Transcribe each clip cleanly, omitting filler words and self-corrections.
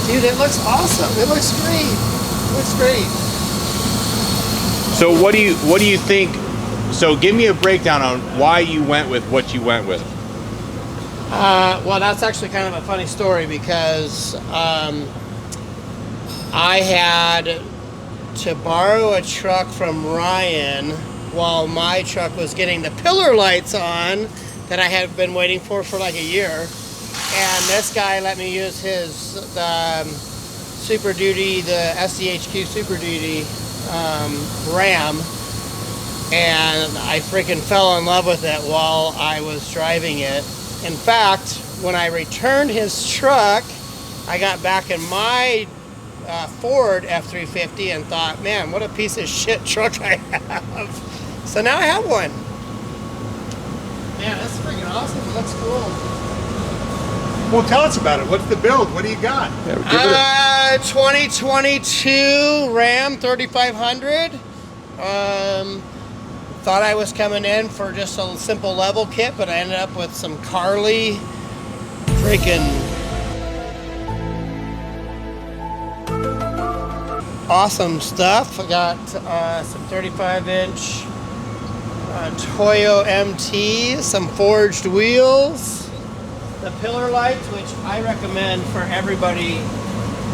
Dude, it looks awesome. It looks great. It looks great. So what do you think? So give me a breakdown on why you went with what you went with. Well, that's actually kind of a funny story because I had to borrow a truck from Ryan while my truck was getting the pillar lights on that I had been waiting for like a year. And this guy let me use his Super Duty, the SDHQ Super Duty Ram, and I freaking fell in love with it while I was driving it. In fact, when I returned his truck, I got back in my Ford F-350 and thought, man, what a piece of shit truck I have. So now I have one. Man, that's freaking awesome. It looks cool. Well, tell us about it. What's the build? What do you got? 2022 Ram 3500. Thought I was coming in for just a simple level kit, but I ended up with some Carly freaking awesome stuff. I got some 35-inch Toyo MT, some forged wheels, the pillar lights, which I recommend for everybody,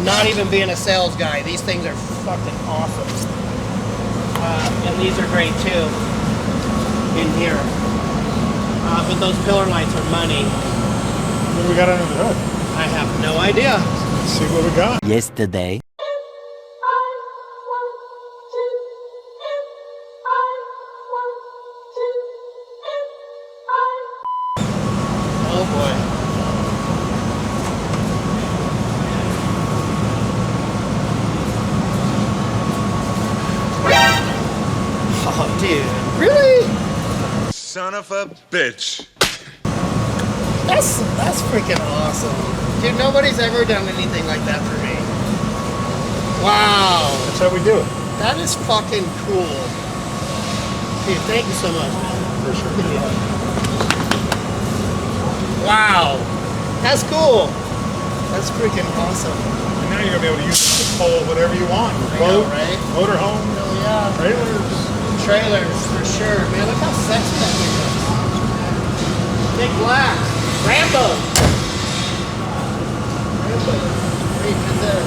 not even being a sales guy. These things are fucking awesome. And these are great too in here. But those pillar lights are money. What do we got under the hood? I have no idea. Let's see what we got. Yesterday. Oh boy. Oh dude, really? Son of a bitch. That's freaking awesome. Dude, nobody's ever done anything like that for me. Wow. That's how we do it. That is fucking cool. Dude, thank you so much, man. For sure. Wow. That's cool. That's freaking awesome. And now you're going to be able to use it to pull whatever you want. I know, Boat, right? motorhome, Oh yeah. trailers. Trailers, for sure. Man, look how sexy that thing is. Big black. Rambo. Rambo. Great, good there.